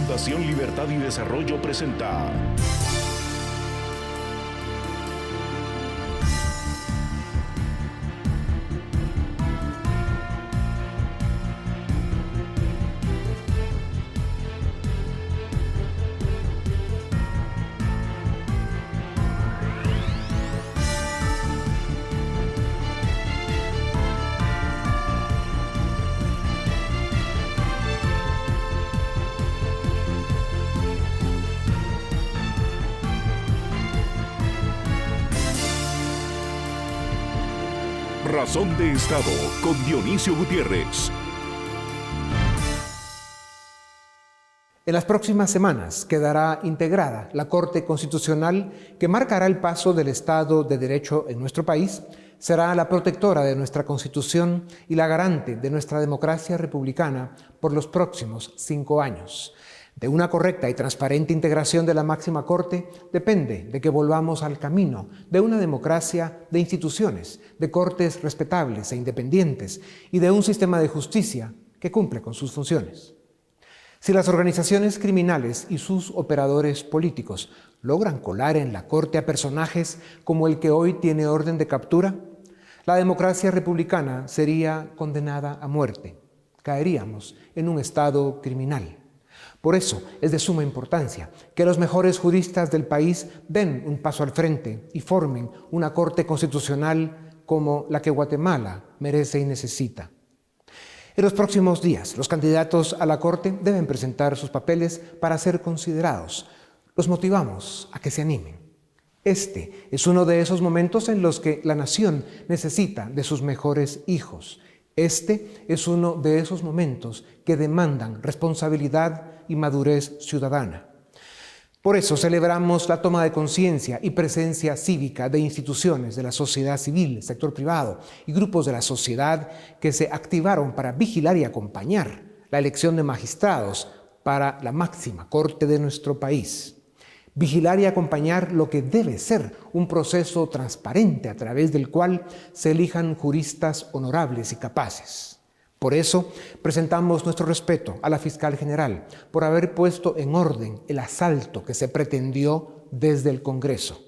Fundación Libertad y Desarrollo presenta Razón de Estado con Dionisio Gutiérrez. En las próximas semanas quedará integrada la Corte Constitucional que marcará el paso del Estado de Derecho en nuestro país, será la protectora de nuestra Constitución y la garante de nuestra democracia republicana por los próximos 5 años. De una correcta y transparente integración de la máxima Corte depende de que volvamos al camino de una democracia de instituciones, de cortes respetables e independientes y de un sistema de justicia que cumple con sus funciones. Si las organizaciones criminales y sus operadores políticos logran colar en la Corte a personajes como el que hoy tiene orden de captura, la democracia republicana sería condenada a muerte. Caeríamos en un estado criminal. Por eso es de suma importancia que los mejores juristas del país den un paso al frente y formen una Corte Constitucional como la que Guatemala merece y necesita. En los próximos días, los candidatos a la Corte deben presentar sus papeles para ser considerados. Los motivamos a que se animen. Este es uno de esos momentos en los que la nación necesita de sus mejores hijos. Este es uno de esos momentos que demandan responsabilidad y madurez ciudadana. Por eso celebramos la toma de conciencia y presencia cívica de instituciones de la sociedad civil, sector privado y grupos de la sociedad que se activaron para vigilar y acompañar la elección de magistrados para la máxima Corte de nuestro país. Vigilar y acompañar lo que debe ser un proceso transparente a través del cual se elijan juristas honorables y capaces. Por eso presentamos nuestro respeto a la fiscal general por haber puesto en orden el asalto que se pretendió desde el Congreso.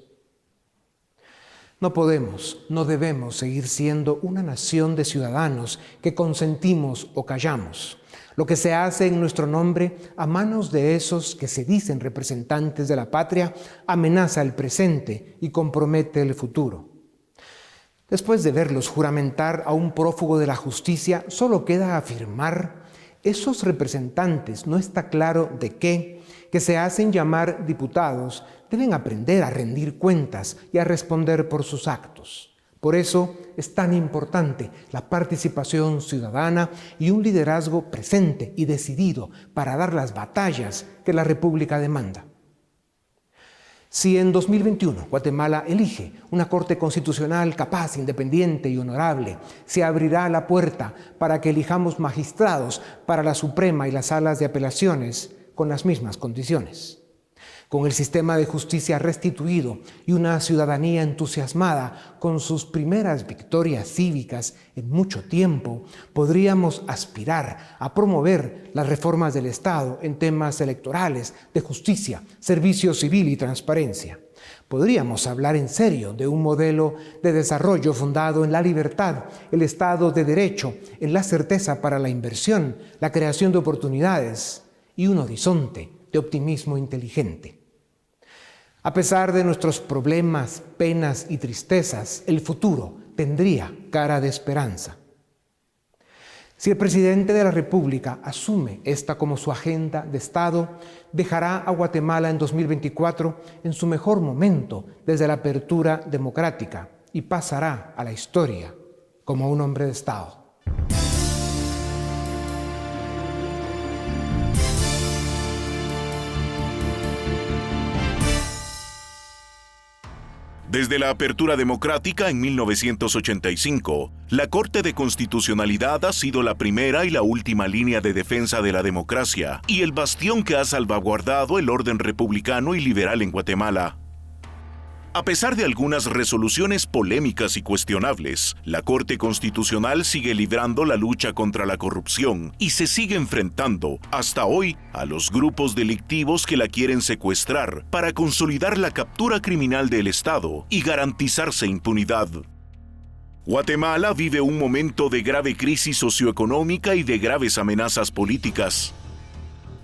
No podemos, no debemos seguir siendo una nación de ciudadanos que consentimos o callamos. Lo que se hace en nuestro nombre a manos de esos que se dicen representantes de la patria amenaza el presente y compromete el futuro. Después de verlos juramentar a un prófugo de la justicia, solo queda afirmar: esos representantes, no está claro de qué, que se hacen llamar diputados, deben aprender a rendir cuentas y a responder por sus actos. Por eso es tan importante la participación ciudadana y un liderazgo presente y decidido para dar las batallas que la República demanda. Si en 2021 Guatemala elige una Corte Constitucional capaz, independiente y honorable, se abrirá la puerta para que elijamos magistrados para la Suprema y las salas de apelaciones con las mismas condiciones. Con el sistema de justicia restituido y una ciudadanía entusiasmada con sus primeras victorias cívicas en mucho tiempo, podríamos aspirar a promover las reformas del Estado en temas electorales, de justicia, servicio civil y transparencia. Podríamos hablar en serio de un modelo de desarrollo fundado en la libertad, el Estado de Derecho, en la certeza para la inversión, la creación de oportunidades y un horizonte de optimismo inteligente. A pesar de nuestros problemas, penas y tristezas, el futuro tendría cara de esperanza. Si el presidente de la República asume esta como su agenda de Estado, dejará a Guatemala en 2024 en su mejor momento desde la apertura democrática y pasará a la historia como un hombre de Estado. Desde la apertura democrática en 1985, la Corte de Constitucionalidad ha sido la primera y la última línea de defensa de la democracia y el bastión que ha salvaguardado el orden republicano y liberal en Guatemala. A pesar de algunas resoluciones polémicas y cuestionables, la Corte Constitucional sigue librando la lucha contra la corrupción y se sigue enfrentando, hasta hoy, a los grupos delictivos que la quieren secuestrar para consolidar la captura criminal del Estado y garantizarse impunidad. Guatemala vive un momento de grave crisis socioeconómica y de graves amenazas políticas.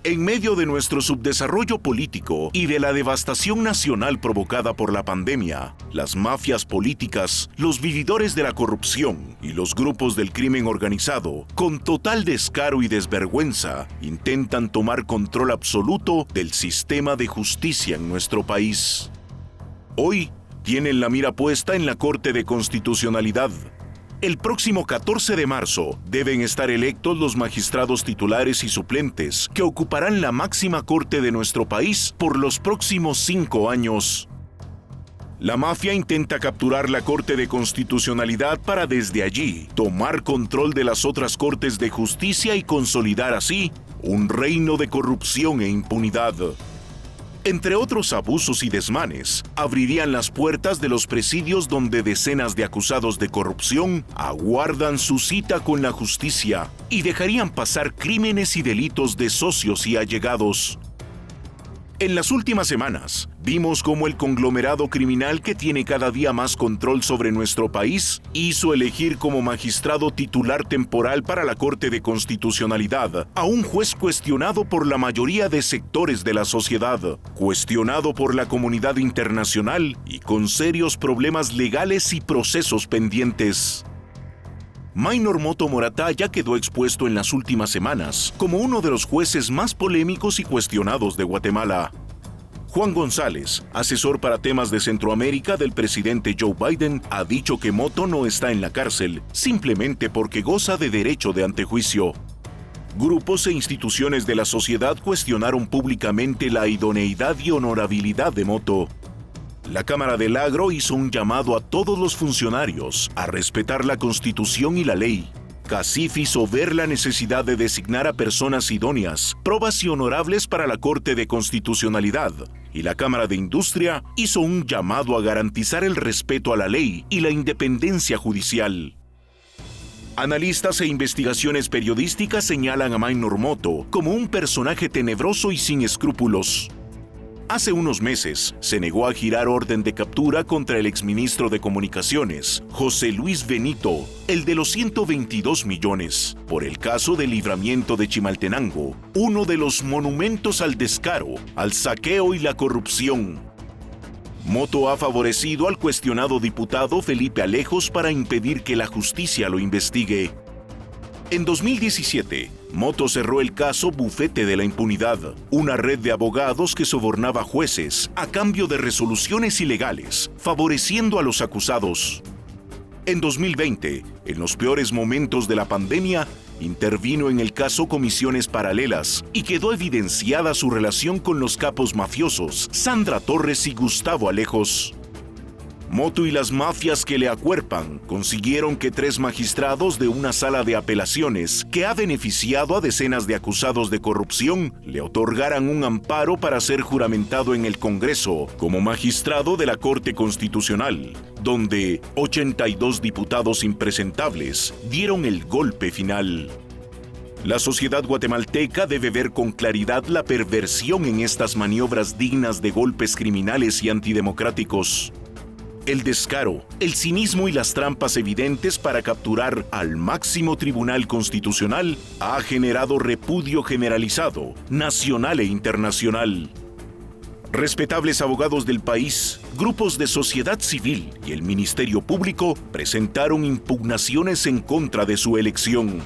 En medio de nuestro subdesarrollo político y de la devastación nacional provocada por la pandemia, las mafias políticas, los vividores de la corrupción y los grupos del crimen organizado, con total descaro y desvergüenza, intentan tomar control absoluto del sistema de justicia en nuestro país. Hoy, tienen la mira puesta en la Corte de Constitucionalidad. El próximo 14 de marzo deben estar electos los magistrados titulares y suplentes que ocuparán la máxima corte de nuestro país por los próximos 5 años. La mafia intenta capturar la Corte de Constitucionalidad para desde allí tomar control de las otras cortes de justicia y consolidar así un reino de corrupción e impunidad. Entre otros abusos y desmanes, abrirían las puertas de los presidios donde decenas de acusados de corrupción aguardan su cita con la justicia y dejarían pasar crímenes y delitos de socios y allegados. En las últimas semanas, vimos cómo el conglomerado criminal que tiene cada día más control sobre nuestro país hizo elegir como magistrado titular temporal para la Corte de Constitucionalidad a un juez cuestionado por la mayoría de sectores de la sociedad, cuestionado por la comunidad internacional y con serios problemas legales y procesos pendientes. Maynor Moto Morataya quedó expuesto en las últimas semanas como uno de los jueces más polémicos y cuestionados de Guatemala. Juan González, asesor para temas de Centroamérica del presidente Joe Biden, ha dicho que Moto no está en la cárcel simplemente porque goza de derecho de antejuicio. Grupos e instituciones de la sociedad cuestionaron públicamente la idoneidad y honorabilidad de Moto. La Cámara del Agro hizo un llamado a todos los funcionarios a respetar la Constitución y la ley. CACIF hizo ver la necesidad de designar a personas idóneas, probas y honorables para la Corte de Constitucionalidad. Y la Cámara de Industria hizo un llamado a garantizar el respeto a la ley y la independencia judicial. Analistas e investigaciones periodísticas señalan a Maynor Moto como un personaje tenebroso y sin escrúpulos. Hace unos meses, se negó a girar orden de captura contra el exministro de Comunicaciones, José Luis Benito, el de los 122 millones, por el caso del libramiento de Chimaltenango, uno de los monumentos al descaro, al saqueo y la corrupción. Moto ha favorecido al cuestionado diputado Felipe Alejos para impedir que la justicia lo investigue. En 2017, Moto cerró el caso Bufete de la Impunidad, una red de abogados que sobornaba jueces a cambio de resoluciones ilegales, favoreciendo a los acusados. En 2020, en los peores momentos de la pandemia, intervino en el caso Comisiones Paralelas y quedó evidenciada su relación con los capos mafiosos Sandra Torres y Gustavo Alejos. Moto y las mafias que le acuerpan consiguieron que 3 magistrados de una sala de apelaciones que ha beneficiado a decenas de acusados de corrupción le otorgaran un amparo para ser juramentado en el Congreso como magistrado de la Corte Constitucional, donde 82 diputados impresentables dieron el golpe final. La sociedad guatemalteca debe ver con claridad la perversión en estas maniobras dignas de golpes criminales y antidemocráticos. El descaro, el cinismo y las trampas evidentes para capturar al máximo tribunal constitucional ha generado repudio generalizado, nacional e internacional. Respetables abogados del país, grupos de sociedad civil y el Ministerio Público presentaron impugnaciones en contra de su elección.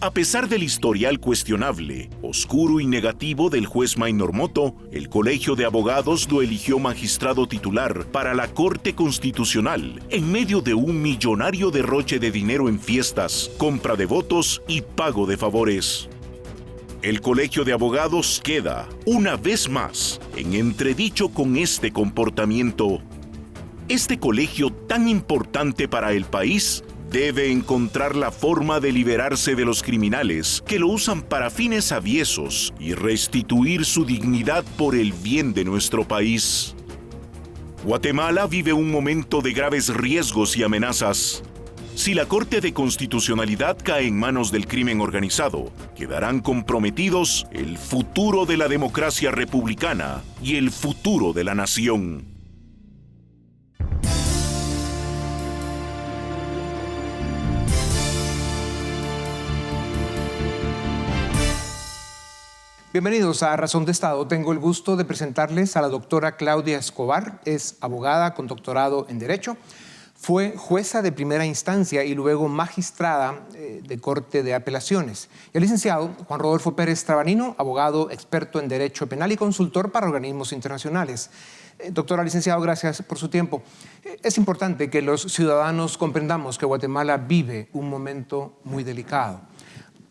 A pesar del historial cuestionable, oscuro y negativo del juez Maynor Moto, el Colegio de Abogados lo eligió magistrado titular para la Corte Constitucional en medio de un millonario derroche de dinero en fiestas, compra de votos y pago de favores. El Colegio de Abogados queda, una vez más, en entredicho con este comportamiento. Este colegio tan importante para el país debe encontrar la forma de liberarse de los criminales que lo usan para fines aviesos y restituir su dignidad por el bien de nuestro país. Guatemala vive un momento de graves riesgos y amenazas. Si la Corte de Constitucionalidad cae en manos del crimen organizado, quedarán comprometidos el futuro de la democracia republicana y el futuro de la nación. Bienvenidos a Razón de Estado. Tengo el gusto de presentarles a la doctora Claudia Escobar. Es abogada con doctorado en Derecho. Fue jueza de primera instancia y luego magistrada de Corte de Apelaciones. Y el licenciado Juan Rodolfo Pérez Trabanino, abogado experto en Derecho Penal y consultor para organismos internacionales. Doctora, licenciado, gracias por su tiempo. Es importante que los ciudadanos comprendamos que Guatemala vive un momento muy delicado.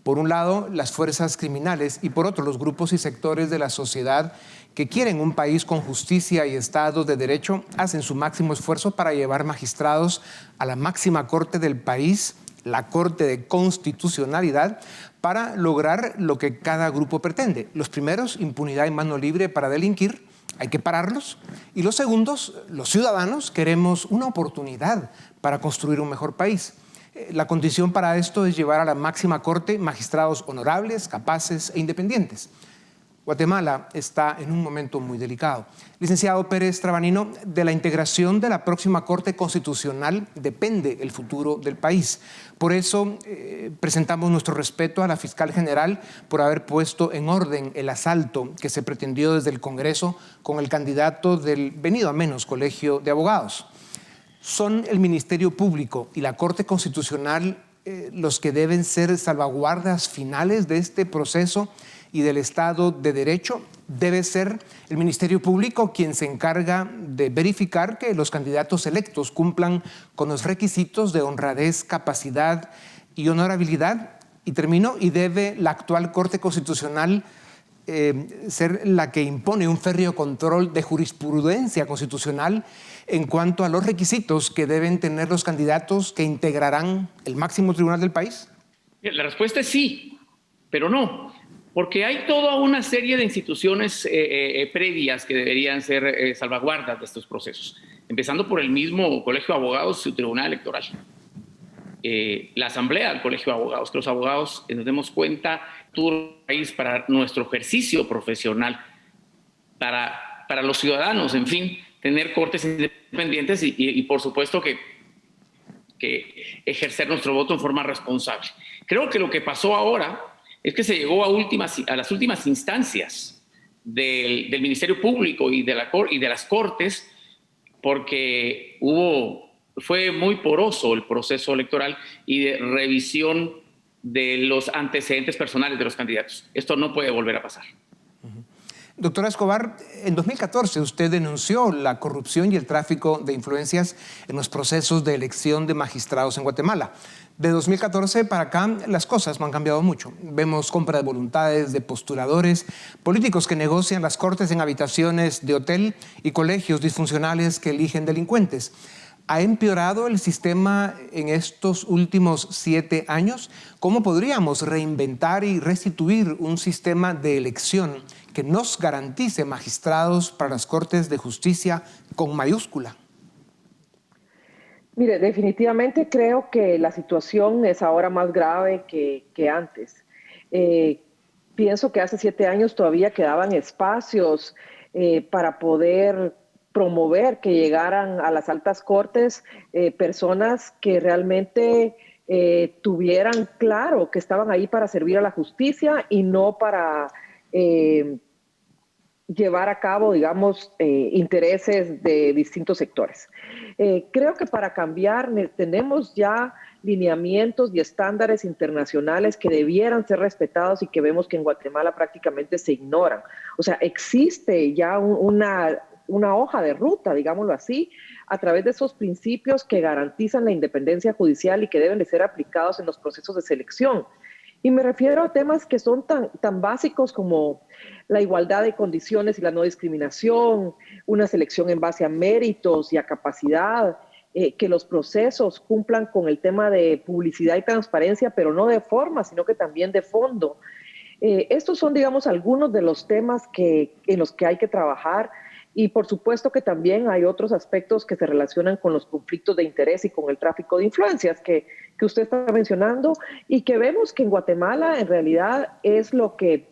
Por un lado, las fuerzas criminales y por otro, los grupos y sectores de la sociedad que quieren un país con justicia y Estado de Derecho hacen su máximo esfuerzo para llevar magistrados a la máxima corte del país, la Corte de Constitucionalidad, para lograr lo que cada grupo pretende. Los primeros, impunidad y mano libre para delinquir, hay que pararlos. Y los segundos, los ciudadanos, queremos una oportunidad para construir un mejor país. La condición para esto es llevar a la máxima corte magistrados honorables, capaces e independientes. Guatemala está en un momento muy delicado. Licenciado Pérez Trabanino, de la integración de la próxima Corte Constitucional depende el futuro del país. Por eso presentamos nuestro respeto a la fiscal general por haber puesto en orden el asalto que se pretendió desde el Congreso con el candidato del venido a menos Colegio de Abogados. Son el Ministerio Público y la Corte Constitucional los que deben ser salvaguardas finales de este proceso y del Estado de Derecho. Debe ser el Ministerio Público quien se encarga de verificar que los candidatos electos cumplan con los requisitos de honradez, capacidad y honorabilidad. Y termino, y debe la actual Corte Constitucional ser la que impone un férreo control de jurisprudencia constitucional en cuanto a los requisitos que deben tener los candidatos que integrarán el máximo tribunal del país? La respuesta es sí, pero no, porque hay toda una serie de instituciones previas que deberían ser salvaguardas de estos procesos, empezando por el mismo Colegio de Abogados y su Tribunal Electoral. La Asamblea del Colegio de Abogados, que los abogados nos demos cuenta todo el país para nuestro ejercicio profesional, para los ciudadanos, en fin, tener cortes independientes y por supuesto que ejercer nuestro voto en forma responsable. Creo que lo que pasó ahora es que se llegó a las últimas instancias del Ministerio Público y de las Cortes, porque fue muy poroso el proceso electoral y de revisión de los antecedentes personales de los candidatos. Esto no puede volver a pasar. Doctora Escobar, en 2014 usted denunció la corrupción y el tráfico de influencias en los procesos de elección de magistrados en Guatemala. De 2014 para acá las cosas no han cambiado mucho. Vemos compra de voluntades de postuladores, políticos que negocian las cortes en habitaciones de hotel y colegios disfuncionales que eligen delincuentes. ¿Ha empeorado el sistema en estos últimos 7 años? ¿Cómo podríamos reinventar y restituir un sistema de elección que nos garantice magistrados para las Cortes de Justicia con mayúscula? Mire, definitivamente creo que la situación es ahora más grave que antes. Pienso que hace 7 años todavía quedaban espacios para poder promover que llegaran a las altas cortes personas que realmente tuvieran claro que estaban ahí para servir a la justicia y no para llevar a cabo, digamos, intereses de distintos sectores. Creo que para cambiar tenemos ya lineamientos y estándares internacionales que debieran ser respetados y que vemos que en Guatemala prácticamente se ignoran. O sea, existe ya una hoja de ruta, digámoslo así, a través de esos principios que garantizan la independencia judicial y que deben de ser aplicados en los procesos de selección. Y me refiero a temas que son tan básicos como la igualdad de condiciones y la no discriminación, una selección en base a méritos y a capacidad, que los procesos cumplan con el tema de publicidad y transparencia, pero no de forma, sino que también de fondo. Estos son, digamos, algunos de los temas en los que hay que trabajar. Y por supuesto que también hay otros aspectos que se relacionan con los conflictos de interés y con el tráfico de influencias que usted está mencionando y que vemos que en Guatemala en realidad es lo que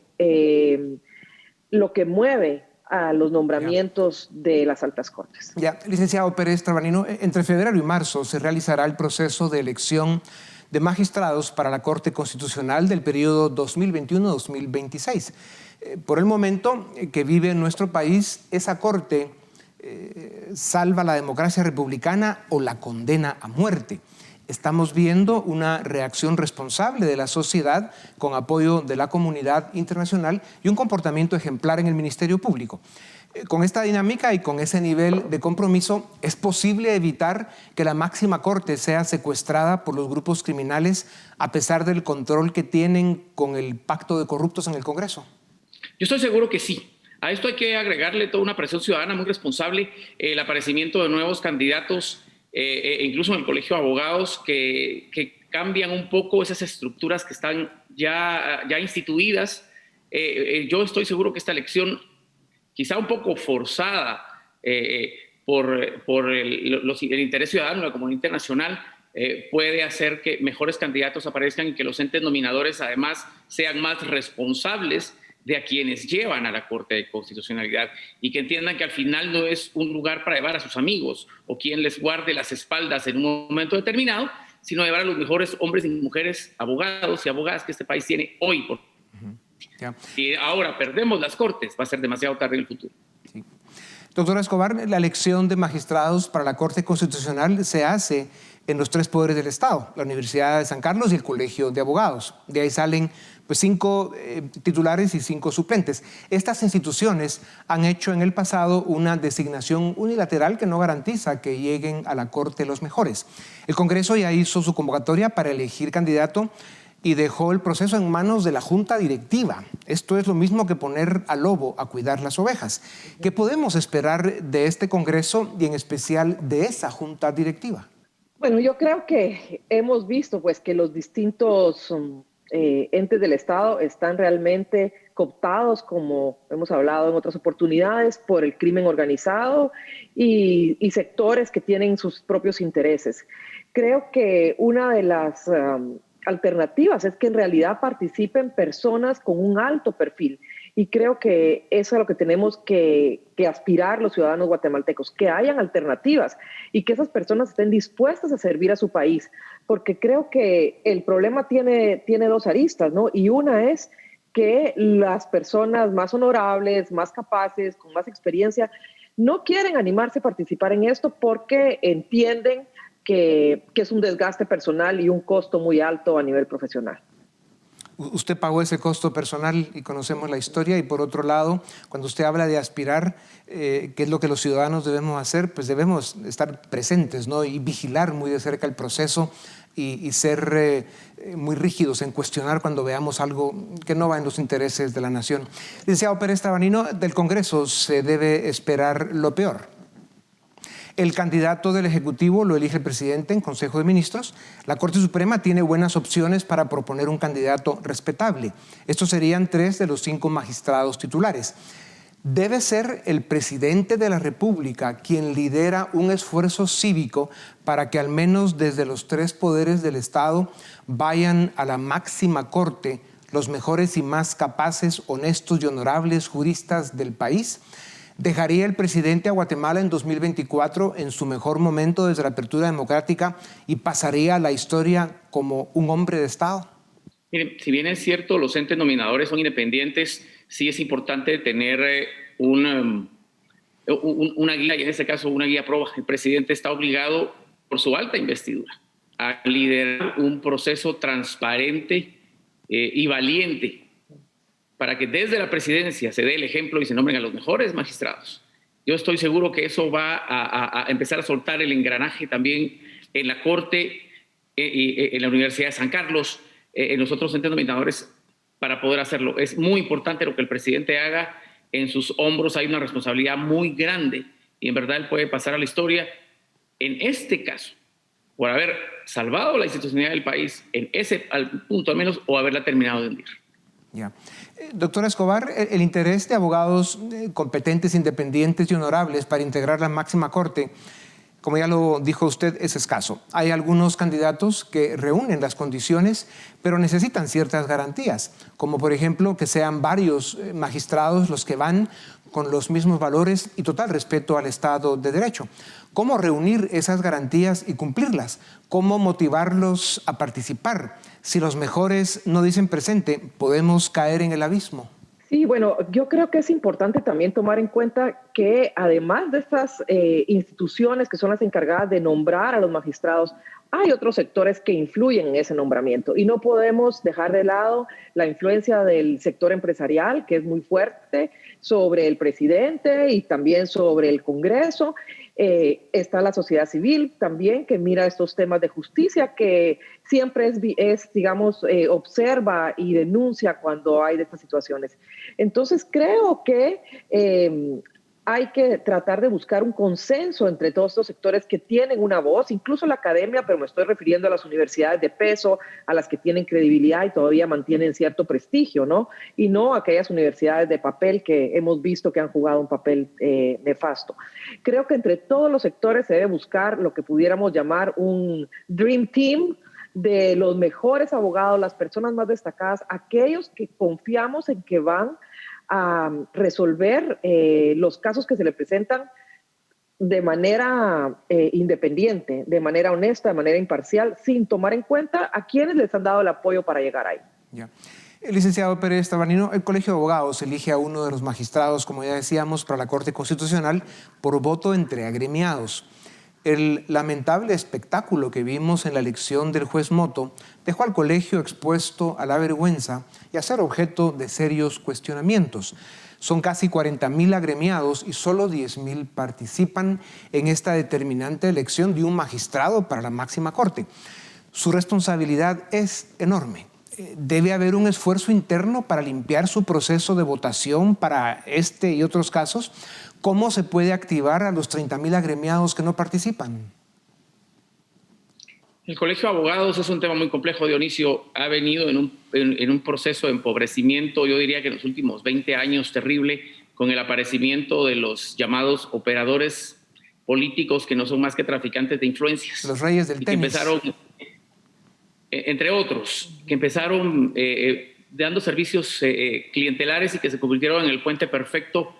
mueve a los nombramientos de las altas cortes. Ya, licenciado Pérez Trabanino, entre febrero y marzo se realizará el proceso de elección de magistrados para la Corte Constitucional del periodo 2021-2026. Por el momento que vive nuestro país, esa Corte salva la democracia republicana o la condena a muerte. Estamos viendo una reacción responsable de la sociedad con apoyo de la comunidad internacional y un comportamiento ejemplar en el Ministerio Público. Con esta dinámica y con ese nivel de compromiso, ¿es posible evitar que la máxima corte sea secuestrada por los grupos criminales a pesar del control que tienen con el pacto de corruptos en el Congreso? Yo estoy seguro que sí. A esto hay que agregarle toda una presión ciudadana muy responsable, el aparecimiento de nuevos candidatos, incluso en el Colegio de Abogados, que cambian un poco esas estructuras que están ya instituidas. Yo estoy seguro que esta elección, quizá un poco forzada por el interés ciudadano de la comunidad internacional, puede hacer que mejores candidatos aparezcan y que los entes nominadores además sean más responsables de a quienes llevan a la Corte de Constitucionalidad y que entiendan que al final no es un lugar para llevar a sus amigos o quien les guarde las espaldas en un momento determinado, sino llevar a los mejores hombres y mujeres, abogados y abogadas que este país tiene hoy. Si ahora perdemos las Cortes, va a ser demasiado tarde en el futuro. Sí. Doctora Escobar, la elección de magistrados para la Corte Constitucional se hace en los tres poderes del Estado, la Universidad de San Carlos y el Colegio de Abogados. De ahí salen 5 titulares y 5 suplentes. Estas instituciones han hecho en el pasado una designación unilateral que no garantiza que lleguen a la Corte los mejores. El Congreso ya hizo su convocatoria para elegir candidato y dejó el proceso en manos de la Junta Directiva. Esto es lo mismo que poner al lobo a cuidar las ovejas. ¿Qué podemos esperar de este Congreso y en especial de esa Junta Directiva? Bueno, yo creo que hemos visto pues, que los distintos entes del Estado están realmente cooptados, como hemos hablado en otras oportunidades, por el crimen organizado y sectores que tienen sus propios intereses. Creo que una de las alternativas es que en realidad participen personas con un alto perfil. Y creo que eso es a lo que tenemos que aspirar los ciudadanos guatemaltecos, que hayan alternativas y que esas personas estén dispuestas a servir a su país, porque creo que el problema tiene 2 aristas, ¿no? Y una es que las personas más honorables, más capaces, con más experiencia, no quieren animarse a participar en esto porque entienden que es un desgaste personal y un costo muy alto a nivel profesional. Usted pagó ese costo personal y conocemos la historia. Y por otro lado, cuando usted habla de aspirar, ¿qué es lo que los ciudadanos debemos hacer? Pues debemos estar presentes, ¿no? Y vigilar muy de cerca el proceso y ser muy rígidos en cuestionar cuando veamos algo que no va en los intereses de la nación. Licenciado Pérez Trabanino, del Congreso se debe esperar lo peor. El candidato del Ejecutivo lo elige el presidente en Consejo de Ministros. La Corte Suprema tiene buenas opciones para proponer un candidato respetable. Estos serían 3 de los 5 magistrados titulares. Debe ser el presidente de la República quien lidera un esfuerzo cívico para que al menos desde los 3 poderes del Estado vayan a la máxima corte los mejores y más capaces, honestos y honorables juristas del país. ¿Dejaría el presidente a Guatemala en 2024 en su mejor momento desde la apertura democrática y pasaría a la historia como un hombre de Estado? Miren, si bien es cierto, los entes nominadores son independientes, sí es importante tener una guía, y en este caso una guía proba. El presidente está obligado, por su alta investidura, a liderar un proceso transparente y valiente para que desde la presidencia se dé el ejemplo y se nombren a los mejores magistrados. Yo estoy seguro que eso va a empezar a soltar el engranaje también en la Corte, en la Universidad de San Carlos, en los otros entes nominadores para poder hacerlo. Es muy importante lo que el presidente haga. En sus hombros hay una responsabilidad muy grande y en verdad él puede pasar a la historia, en este caso, por haber salvado la institucionalidad del país, al punto al menos, o haberla terminado de hundir. Ya. Doctora Escobar, el interés de abogados competentes, independientes y honorables para integrar la máxima corte, como ya lo dijo usted, es escaso. Hay algunos candidatos que reúnen las condiciones, pero necesitan ciertas garantías, como por ejemplo que sean varios magistrados los que van con los mismos valores y total respeto al Estado de Derecho. ¿Cómo reunir esas garantías y cumplirlas? ¿Cómo motivarlos a participar? Si los mejores no dicen presente, podemos caer en el abismo. Sí, bueno, yo creo que es importante también tomar en cuenta que además de estas instituciones que son las encargadas de nombrar a los magistrados, hay otros sectores que influyen en ese nombramiento y no podemos dejar de lado la influencia del sector empresarial, que es muy fuerte, sobre el presidente y también sobre el Congreso. Está la sociedad civil también que mira estos temas de justicia, que siempre digamos, observa y denuncia cuando hay de estas situaciones. Entonces creo que hay que tratar de buscar un consenso entre todos estos sectores que tienen una voz, incluso la academia, pero me estoy refiriendo a las universidades de peso, a las que tienen credibilidad y todavía mantienen cierto prestigio, ¿no? Y no aquellas universidades de papel que hemos visto que han jugado un papel nefasto. Creo que entre todos los sectores se debe buscar lo que pudiéramos llamar un Dream Team de los mejores abogados, las personas más destacadas, aquellos que confiamos en que van a resolver los casos que se le presentan de manera independiente, de manera honesta, de manera imparcial, sin tomar en cuenta a quienes les han dado el apoyo para llegar ahí. Ya. Licenciado Pérez Tabarnino, el Colegio de Abogados elige a uno de los magistrados, como ya decíamos, para la Corte Constitucional por voto entre agremiados. El lamentable espectáculo que vimos en la elección del juez Moto dejó al colegio expuesto a la vergüenza y a ser objeto de serios cuestionamientos. Son casi 40,000 agremiados y solo 10,000 participan en esta determinante elección de un magistrado para la máxima corte. Su responsabilidad es enorme. Debe haber un esfuerzo interno para limpiar su proceso de votación para este y otros casos. ¿Cómo se puede activar a los 30,000 agremiados que no participan? El Colegio de Abogados es un tema muy complejo, Dionisio. Ha venido en un proceso de empobrecimiento, yo diría que en los últimos 20 años, terrible, con el aparecimiento de los llamados operadores políticos que no son más que traficantes de influencias. Los reyes del tenis. Empezaron, entre otros, que empezaron dando servicios clientelares y que se convirtieron en el puente perfecto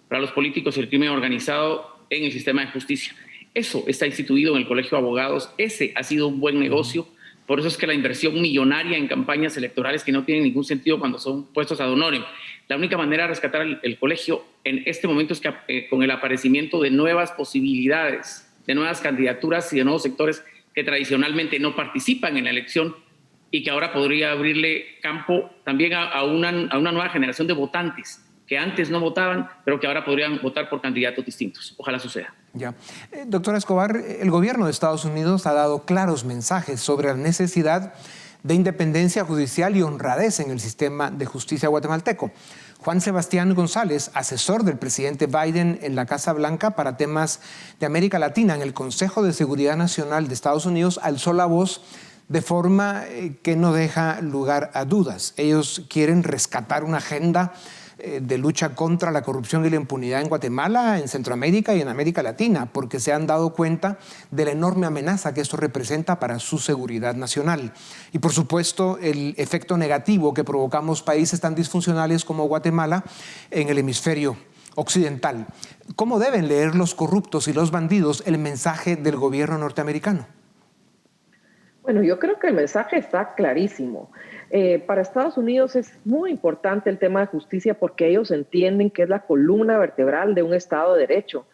para los políticos y el crimen organizado en el sistema de justicia. Eso está instituido en el Colegio de Abogados. Ese ha sido un buen negocio. Por eso es que la inversión millonaria en campañas electorales que no tienen ningún sentido cuando son puestos ad honorem. La única manera de rescatar el colegio en este momento es que con el aparecimiento de nuevas posibilidades, de nuevas candidaturas y de nuevos sectores que tradicionalmente no participan en la elección y que ahora podría abrirle campo también a una nueva generación de votantes que antes no votaban, pero que ahora podrían votar por candidatos distintos. Ojalá suceda. Ya. Doctora Escobar, el gobierno de Estados Unidos ha dado claros mensajes sobre la necesidad de independencia judicial y honradez en el sistema de justicia guatemalteco. Juan Sebastián González, asesor del presidente Biden en la Casa Blanca para temas de América Latina en el Consejo de Seguridad Nacional de Estados Unidos, alzó la voz de forma que no deja lugar a dudas. Ellos quieren rescatar una agenda de lucha contra la corrupción y la impunidad en Guatemala, en Centroamérica y en América Latina, porque se han dado cuenta de la enorme amenaza que esto representa para su seguridad nacional. Y por supuesto, el efecto negativo que provocamos países tan disfuncionales como Guatemala en el hemisferio occidental. ¿Cómo deben leer los corruptos y los bandidos el mensaje del gobierno norteamericano? Bueno, yo creo que el mensaje está clarísimo. Para Estados Unidos es muy importante el tema de justicia porque ellos entienden que es la columna vertebral de un Estado de Derecho.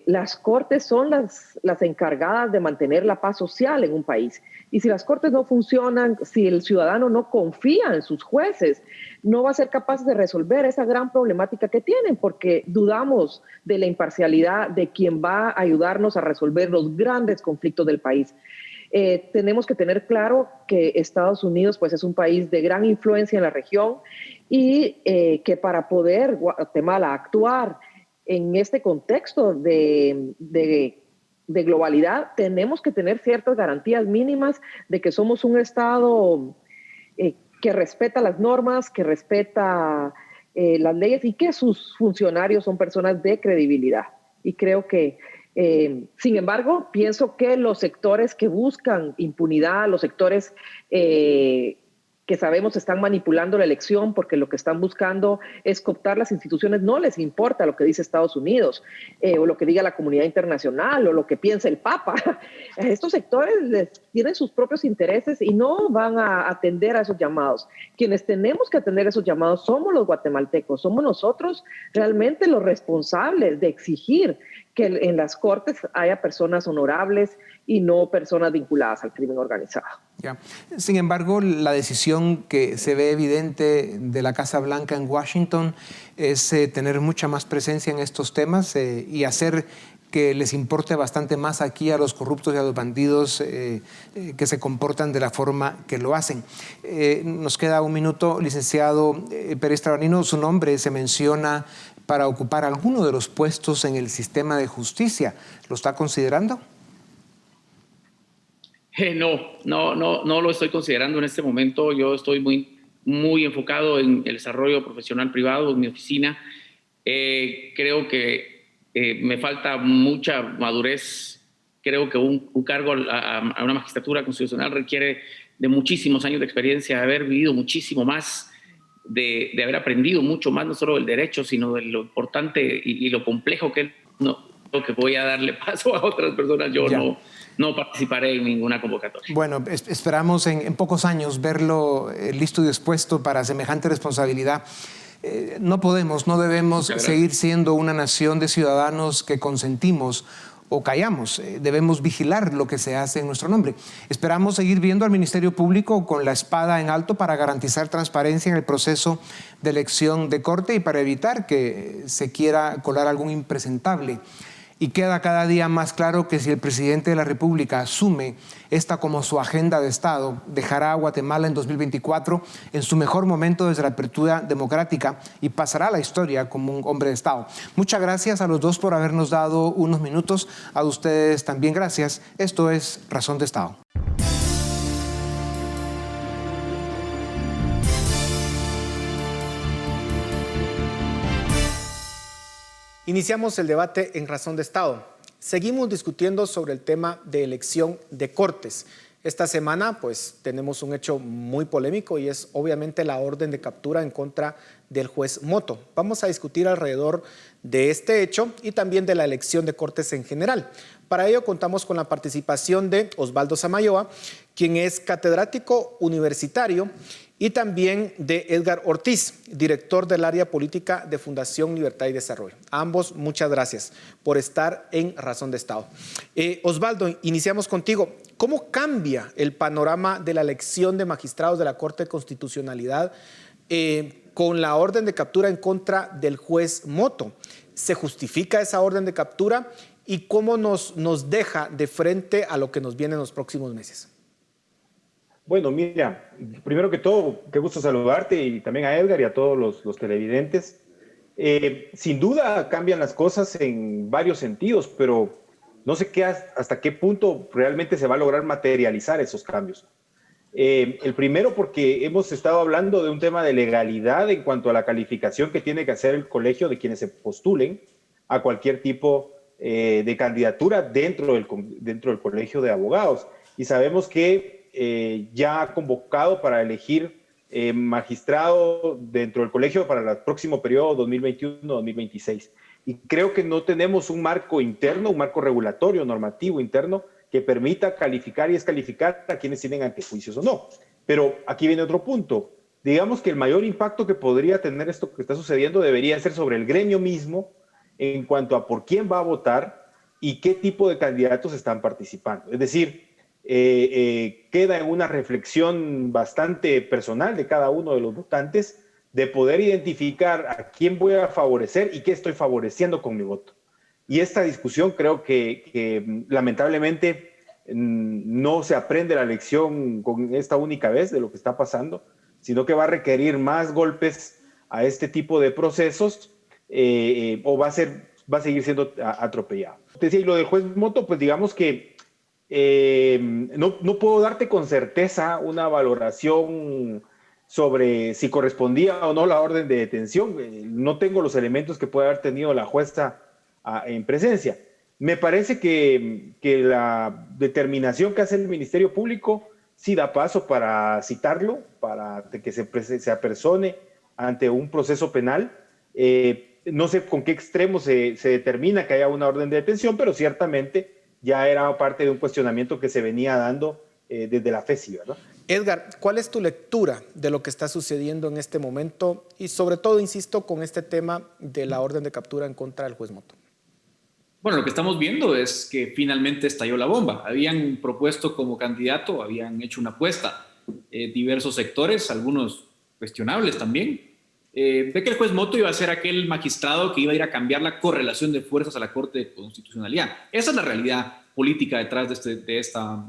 Las cortes son las encargadas de mantener la paz social en un país. Y si las cortes no funcionan, si el ciudadano no confía en sus jueces, no va a ser capaz de resolver esa gran problemática que tienen, porque dudamos de la imparcialidad de quien va a ayudarnos a resolver los grandes conflictos del país. Tenemos que tener claro que Estados Unidos pues, es un país de gran influencia en la región y que para poder Guatemala actuar en este contexto de globalidad, tenemos que tener ciertas garantías mínimas de que somos un Estado que respeta las normas, que respeta las leyes y que sus funcionarios son personas de credibilidad. Y creo que, sin embargo, pienso que los sectores que buscan impunidad, los sectores que sabemos están manipulando la elección porque lo que están buscando es cooptar las instituciones, no les importa lo que dice Estados Unidos o lo que diga la comunidad internacional o lo que piensa el Papa. Estos sectores tienen sus propios intereses y no van a atender a esos llamados. Quienes tenemos que atender a esos llamados somos los guatemaltecos, somos nosotros realmente los responsables de exigir que en las cortes haya personas honorables y no personas vinculadas al crimen organizado. Ya. Sin embargo, la decisión que se ve evidente de la Casa Blanca en Washington es tener mucha más presencia en estos temas y hacer que les importe bastante más aquí a los corruptos y a los bandidos que se comportan de la forma que lo hacen. Nos queda un minuto, licenciado Pérez Trabanino, su nombre se menciona para ocupar alguno de los puestos en el sistema de justicia. ¿Lo está considerando? No lo estoy considerando en este momento. Yo estoy muy enfocado en el desarrollo profesional privado en mi oficina. Creo que me falta mucha madurez. Creo que un cargo a una magistratura constitucional requiere de muchísimos años de experiencia, de haber vivido muchísimo más, de haber aprendido mucho más, no solo del derecho, sino de lo importante y lo complejo que es. No, creo que voy a darle paso a otras personas. Yo no participaré en ninguna convocatoria. Bueno, esperamos en pocos años verlo listo y dispuesto para semejante responsabilidad. No debemos seguir siendo una nación de ciudadanos que consentimos o callamos. Debemos vigilar lo que se hace en nuestro nombre. Esperamos seguir viendo al Ministerio Público con la espada en alto para garantizar transparencia en el proceso de elección de corte y para evitar que se quiera colar algún impresentable. Y queda cada día más claro que si el presidente de la República asume esta como su agenda de Estado, dejará a Guatemala en 2024 en su mejor momento desde la apertura democrática y pasará a la historia como un hombre de Estado. Muchas gracias a los dos por habernos dado unos minutos. A ustedes también gracias. Esto es Razón de Estado. Iniciamos el debate en Razón de Estado. Seguimos discutiendo sobre el tema de elección de cortes. Esta semana, pues, tenemos un hecho muy polémico y es obviamente la orden de captura en contra del juez Moto. Vamos a discutir alrededor de este hecho y también de la elección de cortes en general. Para ello contamos con la participación de Osvaldo Samayoa, quien es catedrático universitario, y también de Edgar Ortiz, director del área política de Fundación Libertad y Desarrollo. A ambos, muchas gracias por estar en Razón de Estado. Osvaldo, iniciamos contigo. ¿Cómo cambia el panorama de la elección de magistrados de la Corte de Constitucionalidad con la orden de captura en contra del juez Moto? ¿Se justifica esa orden de captura y cómo nos deja de frente a lo que nos viene en los próximos meses? Bueno, mira, primero que todo, qué gusto saludarte y también a Edgar y a todos los televidentes. Sin duda cambian las cosas en varios sentidos, pero no sé hasta qué punto realmente se va a lograr materializar esos cambios. El primero, porque hemos estado hablando de un tema de legalidad en cuanto a la calificación que tiene que hacer el colegio de quienes se postulen a cualquier tipo de candidatura dentro del colegio de abogados. Y sabemos que ya ha convocado para elegir magistrado dentro del colegio para el próximo periodo 2021-2026. Y creo que no tenemos un marco interno, un marco regulatorio, normativo interno, que permita calificar y descalificar a quienes tienen antejuicios o no. Pero aquí viene otro punto. Digamos que el mayor impacto que podría tener esto que está sucediendo debería ser sobre el gremio mismo en cuanto a por quién va a votar y qué tipo de candidatos están participando. Es decir, queda en una reflexión bastante personal de cada uno de los votantes de poder identificar a quién voy a favorecer y qué estoy favoreciendo con mi voto. Y esta discusión creo que lamentablemente no se aprende la lección con esta única vez de lo que está pasando, sino que va a requerir más golpes a este tipo de procesos o va a seguir siendo atropellado. Te decía, y lo del juez Moto, pues digamos que no puedo darte con certeza una valoración sobre si correspondía o no la orden de detención. No tengo los elementos que puede haber tenido la jueza en presencia. Me parece que la determinación que hace el Ministerio Público sí da paso para citarlo, para que se apersone ante un proceso penal. No sé con qué extremo se determina que haya una orden de detención, pero ciertamente ya era parte de un cuestionamiento que se venía dando desde la FESI, ¿verdad? Edgar, ¿cuál es tu lectura de lo que está sucediendo en este momento? Y sobre todo, insisto, con este tema de la orden de captura en contra del juez Motto. Bueno, lo que estamos viendo es que finalmente estalló la bomba. Habían propuesto como candidato, habían hecho una apuesta, diversos sectores, algunos cuestionables también, de que el juez Motto iba a ser aquel magistrado que iba a ir a cambiar la correlación de fuerzas a la Corte de Constitucionalidad. Esa es la realidad política detrás de esta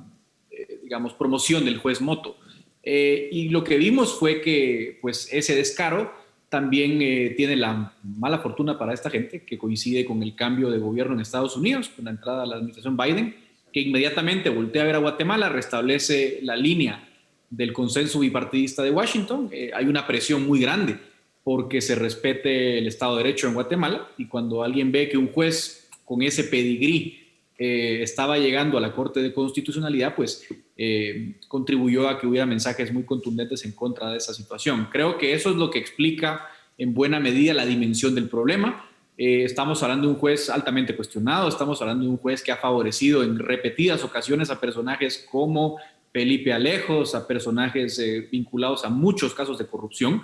digamos, promoción del juez Motto. Y lo que vimos fue que pues, ese descaro también tiene la mala fortuna para esta gente, que coincide con el cambio de gobierno en Estados Unidos, con la entrada de la administración Biden, que inmediatamente voltea a ver a Guatemala, restablece la línea del consenso bipartidista de Washington. Hay una presión muy grande porque se respete el Estado de Derecho en Guatemala, y cuando alguien ve que un juez con ese pedigrí estaba llegando a la Corte de Constitucionalidad, pues contribuyó a que hubiera mensajes muy contundentes en contra de esa situación. Creo que eso es lo que explica en buena medida la dimensión del problema. Estamos hablando de un juez altamente cuestionado, estamos hablando de un juez que ha favorecido en repetidas ocasiones a personajes como Felipe Alejos, a personajes vinculados a muchos casos de corrupción.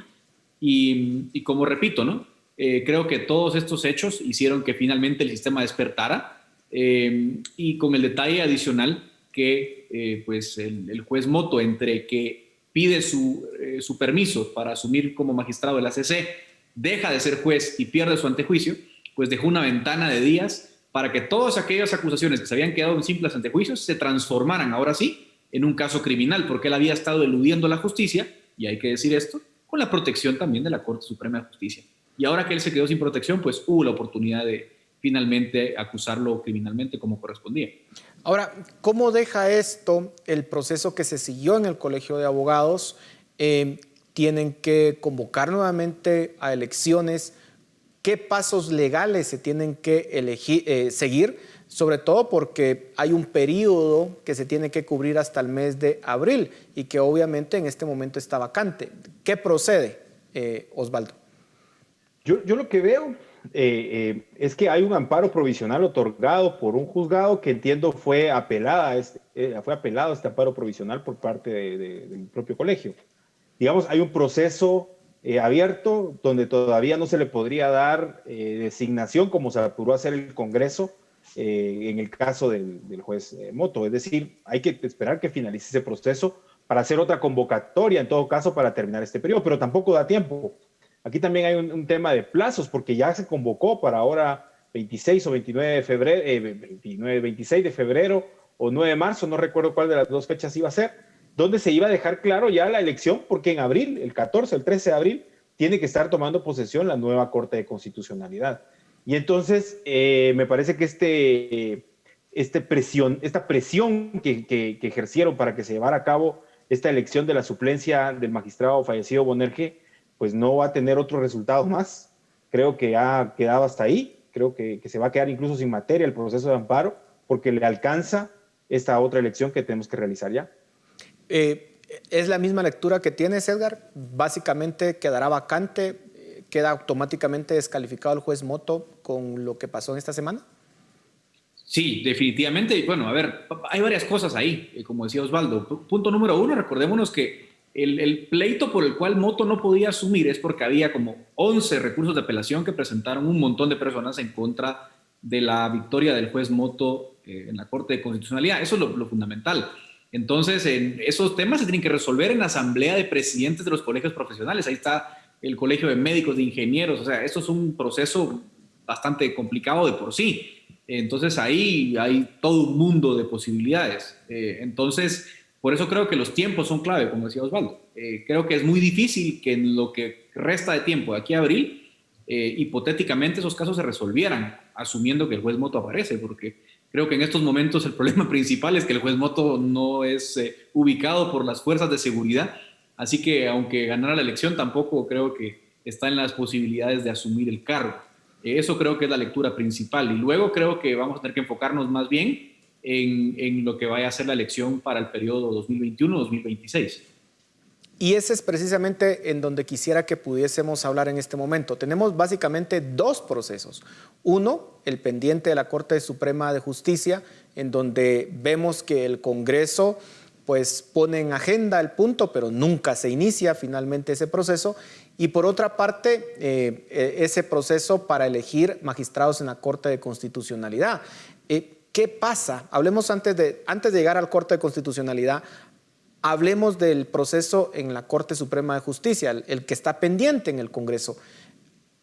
Y como repito, ¿no? Creo que todos estos hechos hicieron que finalmente el sistema despertara. Y con el detalle adicional que pues el juez Motto, entre que pide su permiso para asumir como magistrado del ACC, deja de ser juez y pierde su antejuicio, pues dejó una ventana de días para que todas aquellas acusaciones que se habían quedado en simples antejuicios se transformaran ahora sí en un caso criminal, porque él había estado eludiendo la justicia, y hay que decir esto, con la protección también de la Corte Suprema de Justicia. Y ahora que él se quedó sin protección, pues hubo la oportunidad de finalmente acusarlo criminalmente como correspondía. Ahora, ¿cómo deja esto el proceso que se siguió en el Colegio de Abogados? Tienen que convocar nuevamente a elecciones. ¿Qué pasos legales se tienen que seguir? Sobre todo porque hay un periodo que se tiene que cubrir hasta el mes de abril y que obviamente en este momento está vacante. ¿Qué procede, Osvaldo? Yo lo que veo es que hay un amparo provisional otorgado por un juzgado que entiendo fue apelado este amparo provisional por parte del propio colegio. Digamos, hay un proceso abierto donde todavía no se le podría dar designación como se apuró a hacer el Congreso en el caso del juez Motto. Es decir, hay que esperar que finalice ese proceso para hacer otra convocatoria, en todo caso, para terminar este periodo, pero tampoco da tiempo. Aquí también hay un tema de plazos, porque ya se convocó para ahora 26 o 29 de febrero, 26 de febrero o 9 de marzo, no recuerdo cuál de las dos fechas iba a ser, donde se iba a dejar claro ya la elección, porque en abril, el 14, el 13 de abril, tiene que estar tomando posesión la nueva Corte de Constitucionalidad. Y entonces me parece que esta presión que ejercieron para que se llevara a cabo esta elección de la suplencia del magistrado fallecido Bonerge, pues no va a tener otro resultado más. Creo que ha quedado hasta ahí. Creo que se va a quedar incluso sin materia el proceso de amparo, porque le alcanza esta otra elección que tenemos que realizar ya. ¿Es la misma lectura que tienes, Edgar? Básicamente quedará vacante, queda automáticamente descalificado el juez Motto con lo que pasó en esta semana. Sí, definitivamente. Bueno, a ver, hay varias cosas ahí, como decía Osvaldo. Punto número uno, recordémonos que el pleito por el cual Motto no podía asumir es porque había como 11 recursos de apelación que presentaron un montón de personas en contra de la victoria del juez Motto en la Corte de Constitucionalidad. Eso es lo fundamental. Entonces, esos temas se tienen que resolver en la asamblea de presidentes de los colegios profesionales. Ahí está el colegio de médicos, de ingenieros. O sea, esto es un proceso bastante complicado de por sí. Entonces, ahí hay todo un mundo de posibilidades. Entonces, por eso creo que los tiempos son clave, como decía Osvaldo. Creo que es muy difícil que en lo que resta de tiempo de aquí a abril, hipotéticamente esos casos se resolvieran, asumiendo que el juez Motto aparece, porque creo que en estos momentos el problema principal es que el juez Motto no es ubicado por las fuerzas de seguridad Así que aunque ganara la elección, tampoco creo que está en las posibilidades de asumir el cargo. Eso creo que es la lectura principal. Y luego creo que vamos a tener que enfocarnos más bien en lo que vaya a ser la elección para el periodo 2021-2026. Y ese es precisamente en donde quisiera que pudiésemos hablar en este momento. Tenemos básicamente dos procesos. Uno, el pendiente de la Corte Suprema de Justicia, en donde vemos que el Congreso pues pone en agenda el punto, pero nunca se inicia finalmente ese proceso. Y por otra parte, ese proceso para elegir magistrados en la Corte de Constitucionalidad. ¿Qué pasa? Hablemos antes de llegar al Corte de Constitucionalidad, hablemos del proceso en la Corte Suprema de Justicia, el que está pendiente en el Congreso.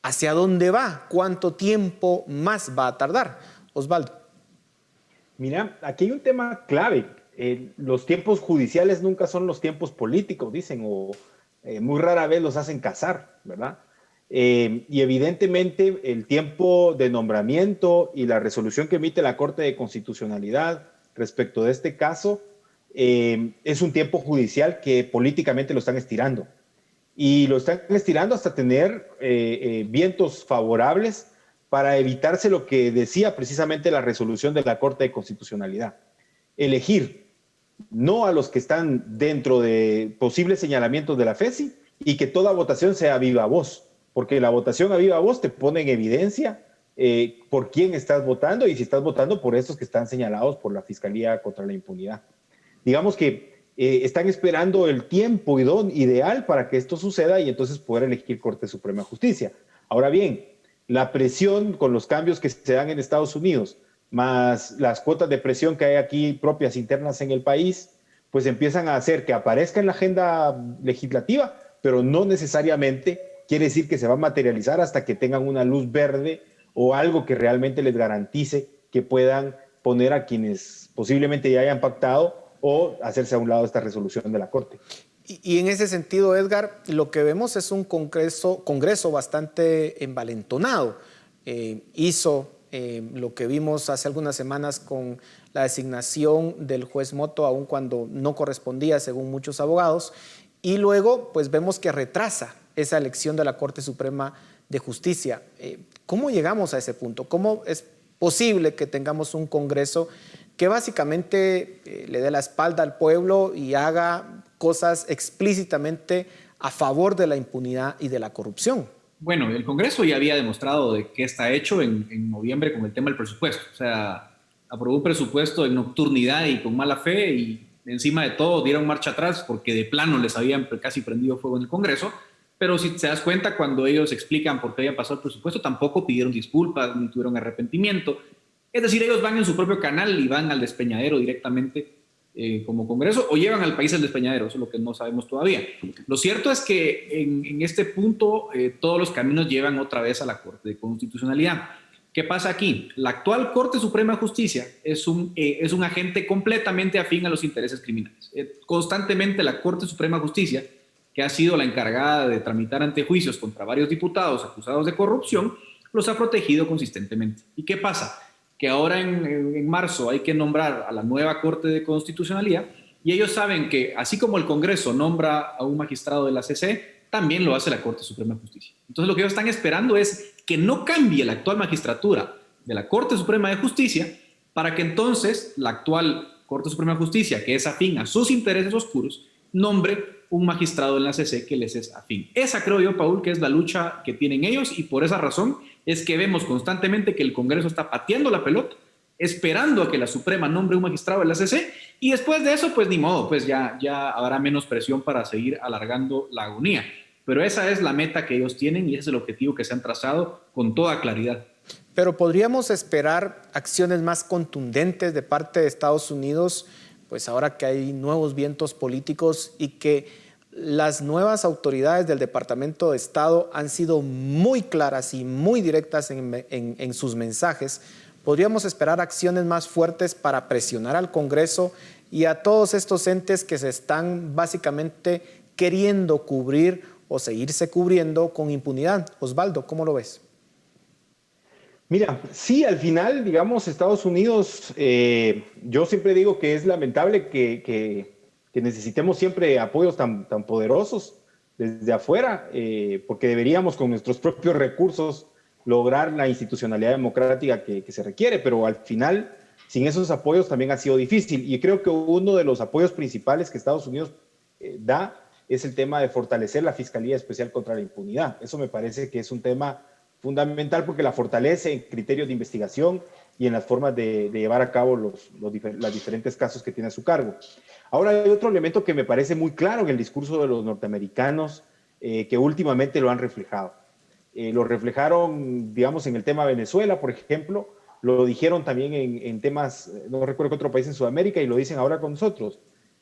¿Hacia dónde va? ¿Cuánto tiempo más va a tardar? Osvaldo. Mira, aquí hay un tema clave. Los tiempos judiciales nunca son los tiempos políticos, dicen, o muy rara vez los hacen casar, ¿verdad? Y evidentemente el tiempo de nombramiento y la resolución que emite la Corte de Constitucionalidad respecto de este caso es un tiempo judicial que políticamente lo están estirando. Y lo están estirando hasta tener vientos favorables para evitarse lo que decía precisamente la resolución de la Corte de Constitucionalidad. Elegir no a los que están dentro de posibles señalamientos de la FESI y que toda votación sea a viva voz, porque la votación a viva voz te pone en evidencia por quién estás votando y si estás votando por estos que están señalados por la Fiscalía contra la Impunidad. Digamos que están esperando el tiempo ideal para que esto suceda y entonces poder elegir Corte Suprema de Justicia. Ahora bien, la presión con los cambios que se dan en Estados Unidos, más las cuotas de presión que hay aquí propias internas en el país, pues empiezan a hacer que aparezca en la agenda legislativa, pero no necesariamente quiere decir que se va a materializar hasta que tengan una luz verde o algo que realmente les garantice que puedan poner a quienes posiblemente ya hayan pactado o hacerse a un lado de esta resolución de la Corte. Y en ese sentido, Edgar, lo que vemos es un congreso bastante envalentonado. Hizo lo que vimos hace algunas semanas con la designación del juez Moto, aun cuando no correspondía según muchos abogados, y luego pues vemos que retrasa esa elección de la Corte Suprema de Justicia. ¿Cómo llegamos a ese punto? ¿Cómo es posible que tengamos un Congreso que básicamente le dé la espalda al pueblo y haga cosas explícitamente a favor de la impunidad y de la corrupción? Bueno, el Congreso ya había demostrado de qué está hecho en noviembre con el tema del presupuesto. O sea, aprobó un presupuesto en nocturnidad y con mala fe y encima de todo dieron marcha atrás porque de plano les habían casi prendido fuego en el Congreso. Pero si te das cuenta, cuando ellos explican por qué había pasado el presupuesto, tampoco pidieron disculpas ni tuvieron arrepentimiento. Es decir, ellos van en su propio canal y van al despeñadero directamente como Congreso o llevan al país al despeñadero, eso es lo que no sabemos todavía. Lo cierto es que en este punto todos los caminos llevan otra vez a la Corte de Constitucionalidad. ¿Qué pasa aquí? La actual Corte Suprema de Justicia es un agente completamente afín a los intereses criminales. Constantemente la Corte Suprema de Justicia, que ha sido la encargada de tramitar antejuicios contra varios diputados acusados de corrupción, los ha protegido consistentemente. ¿Y qué pasa? Que ahora en marzo hay que nombrar a la nueva Corte de Constitucionalidad y ellos saben que así como el Congreso nombra a un magistrado de la CC, también lo hace la Corte Suprema de Justicia. Entonces lo que ellos están esperando es que no cambie la actual magistratura de la Corte Suprema de Justicia para que entonces la actual Corte Suprema de Justicia, que es afín a sus intereses oscuros, nombre un magistrado en la CC que les es afín. Esa creo yo, Paul, que es la lucha que tienen ellos y por esa razón es que vemos constantemente que el Congreso está pateando la pelota, esperando a que la Suprema nombre un magistrado de la CC y después de eso, pues ni modo, pues ya habrá menos presión para seguir alargando la agonía. Pero esa es la meta que ellos tienen y ese es el objetivo que se han trazado con toda claridad. Pero podríamos esperar acciones más contundentes de parte de Estados Unidos, pues ahora que hay nuevos vientos políticos y que las nuevas autoridades del Departamento de Estado han sido muy claras y muy directas en sus mensajes. ¿Podríamos esperar acciones más fuertes para presionar al Congreso y a todos estos entes que se están básicamente queriendo cubrir o seguirse cubriendo con impunidad? Osvaldo, ¿cómo lo ves? Mira, sí, al final, digamos, Estados Unidos, yo siempre digo que es lamentable que que necesitemos siempre apoyos tan poderosos desde afuera, porque deberíamos con nuestros propios recursos lograr la institucionalidad democrática que se requiere, pero al final, sin esos apoyos también ha sido difícil. Y creo que uno de los apoyos principales que Estados Unidos da es el tema de fortalecer la Fiscalía Especial contra la Impunidad. Eso me parece que es un tema fundamental porque la fortalece en criterios de investigación y en las formas de llevar a cabo los diferentes casos que tiene a su cargo. Ahora hay otro elemento que me parece muy claro en el discurso de los norteamericanos que últimamente lo han reflejado. Lo reflejaron, digamos, en el tema Venezuela, por ejemplo, lo dijeron también en temas, no recuerdo qué otro país en Sudamérica, y lo dicen ahora con nosotros.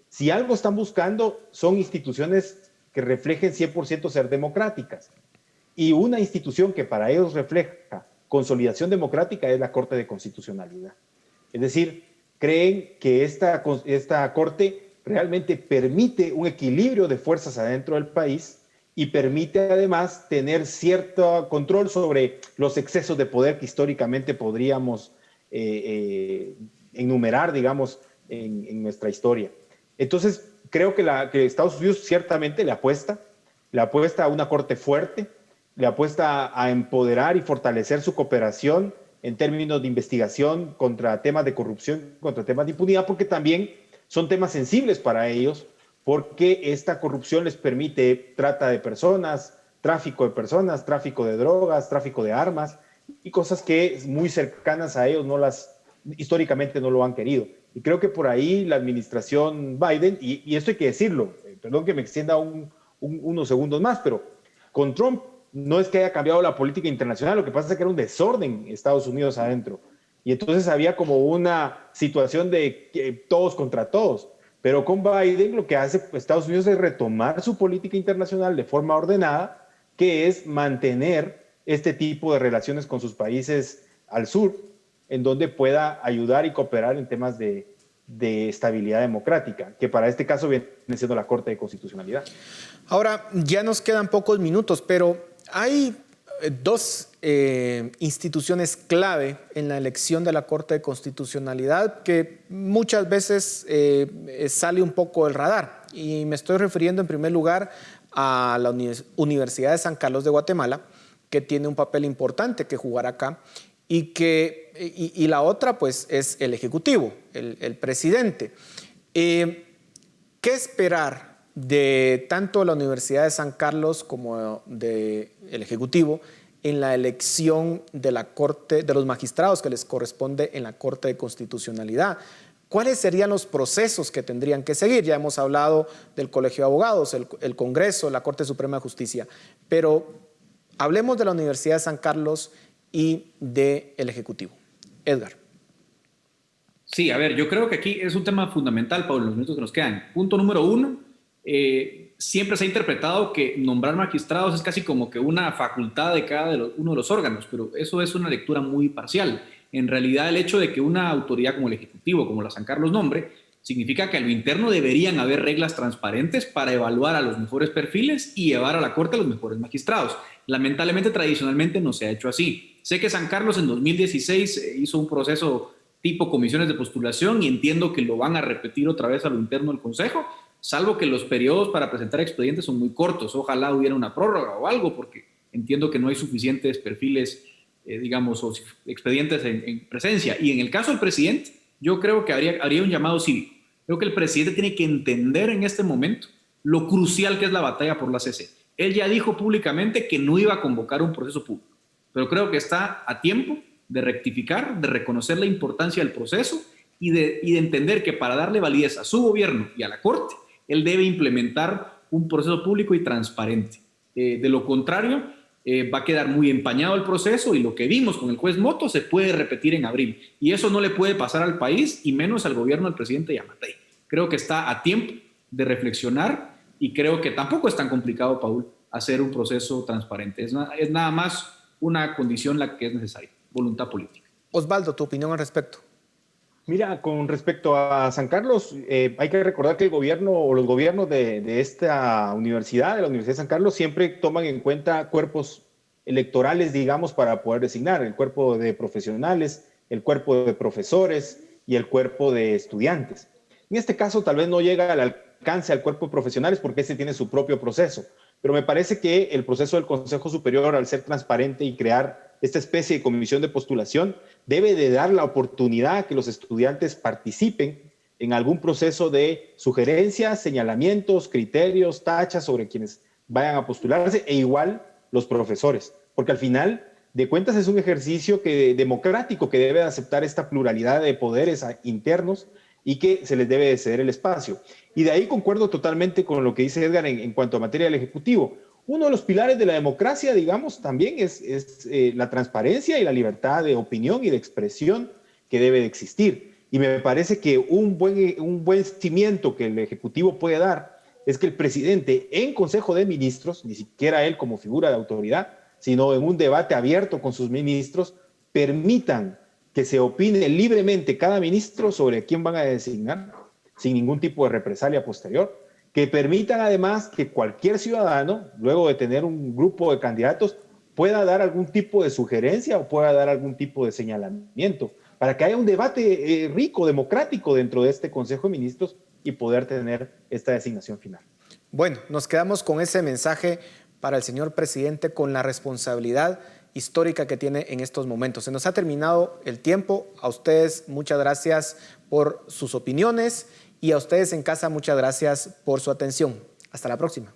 Si algo están buscando son instituciones que reflejen 100% ser democráticas. Y una institución que para ellos refleja consolidación democrática es la Corte de Constitucionalidad. Es decir, creen que esta Corte realmente permite un equilibrio de fuerzas adentro del país y permite además tener cierto control sobre los excesos de poder que históricamente podríamos enumerar, digamos, en nuestra historia. Entonces, creo que Estados Unidos ciertamente le apuesta a una Corte fuerte, le apuesta a empoderar y fortalecer su cooperación en términos de investigación contra temas de corrupción, contra temas de impunidad, porque también son temas sensibles para ellos, porque esta corrupción les permite trata de personas, tráfico de drogas, tráfico de armas y cosas que muy cercanas a ellos históricamente no lo han querido. Y creo que por ahí la administración Biden, y esto hay que decirlo, perdón que me extienda unos segundos más, pero con Trump no es que haya cambiado la política internacional, lo que pasa es que era un desorden en Estados Unidos adentro. Y entonces había como una situación de todos contra todos. Pero con Biden lo que hace Estados Unidos es retomar su política internacional de forma ordenada, que es mantener este tipo de relaciones con sus países al sur, en donde pueda ayudar y cooperar en temas de estabilidad democrática, que para este caso viene siendo la Corte de Constitucionalidad. Ahora, ya nos quedan pocos minutos, pero hay dos instituciones clave en la elección de la Corte de Constitucionalidad que muchas veces sale un poco del radar. Y me estoy refiriendo en primer lugar a la Universidad de San Carlos de Guatemala, que tiene un papel importante que jugar acá, y la otra pues es el Ejecutivo, el presidente. ¿Qué esperar de tanto la Universidad de San Carlos como del Ejecutivo en la elección de la Corte, de los magistrados que les corresponde en la Corte de Constitucionalidad? ¿Cuáles serían los procesos que tendrían que seguir? Ya hemos hablado del Colegio de Abogados, el Congreso, la Corte Suprema de Justicia, pero hablemos de la Universidad de San Carlos y del Ejecutivo. Edgar. Sí, a ver, yo creo que aquí es un tema fundamental, Pablo, en los minutos que nos quedan. Punto número uno, siempre se ha interpretado que nombrar magistrados es casi como que una facultad de uno de los órganos, pero eso es una lectura muy parcial. En realidad, el hecho de que una autoridad como el Ejecutivo, como la San Carlos nombre, significa que a lo interno deberían haber reglas transparentes para evaluar a los mejores perfiles y llevar a la Corte a los mejores magistrados. Lamentablemente, tradicionalmente no se ha hecho así. Sé que San Carlos en 2016 hizo un proceso tipo comisiones de postulación y entiendo que lo van a repetir otra vez a lo interno del Consejo, salvo que los periodos para presentar expedientes son muy cortos. Ojalá hubiera una prórroga o algo, porque entiendo que no hay suficientes perfiles, digamos, o expedientes en presencia. Y en el caso del presidente, yo creo que haría un llamado cívico. Creo que el presidente tiene que entender en este momento lo crucial que es la batalla por la CC. Él ya dijo públicamente que no iba a convocar un proceso público, pero creo que está a tiempo de rectificar, de reconocer la importancia del proceso y de entender que para darle validez a su gobierno y a la Corte, él debe implementar un proceso público y transparente. De lo contrario, va a quedar muy empañado el proceso y lo que vimos con el juez Moto se puede repetir en abril. Y eso no le puede pasar al país y menos al gobierno del presidente Yamatei. Creo que está a tiempo de reflexionar y creo que tampoco es tan complicado, Paul, hacer un proceso transparente. Es nada más una condición la que es necesaria, voluntad política. Osvaldo, tu opinión al respecto. Mira, con respecto a San Carlos, hay que recordar que el gobierno o los gobiernos de esta universidad, de la Universidad de San Carlos, siempre toman en cuenta cuerpos electorales, digamos, para poder designar el cuerpo de profesionales, el cuerpo de profesores y el cuerpo de estudiantes. En este caso, tal vez no llega alcance al cuerpo de profesionales porque ese tiene su propio proceso. Pero me parece que el proceso del Consejo Superior, al ser transparente y crear esta especie de comisión de postulación, debe de dar la oportunidad a que los estudiantes participen en algún proceso de sugerencias, señalamientos, criterios, tachas sobre quienes vayan a postularse, e igual los profesores, porque al final de cuentas es un ejercicio democrático que debe aceptar esta pluralidad de poderes internos y que se les debe de ceder el espacio. Y de ahí concuerdo totalmente con lo que dice Edgar en cuanto a materia del Ejecutivo. Uno de los pilares de la democracia, digamos, también es la transparencia y la libertad de opinión y de expresión que debe de existir. Y me parece que un buen cimiento que el Ejecutivo puede dar es que el presidente en Consejo de Ministros, ni siquiera él como figura de autoridad, sino en un debate abierto con sus ministros, permitan que se opine libremente cada ministro sobre quién van a designar, sin ningún tipo de represalia posterior, que permitan además que cualquier ciudadano, luego de tener un grupo de candidatos, pueda dar algún tipo de sugerencia o pueda dar algún tipo de señalamiento, para que haya un debate rico, democrático dentro de este Consejo de Ministros y poder tener esta designación final. Bueno, nos quedamos con ese mensaje para el señor presidente, con la responsabilidad histórica que tiene en estos momentos. Se nos ha terminado el tiempo. A ustedes muchas gracias por sus opiniones y a ustedes en casa muchas gracias por su atención. Hasta la próxima.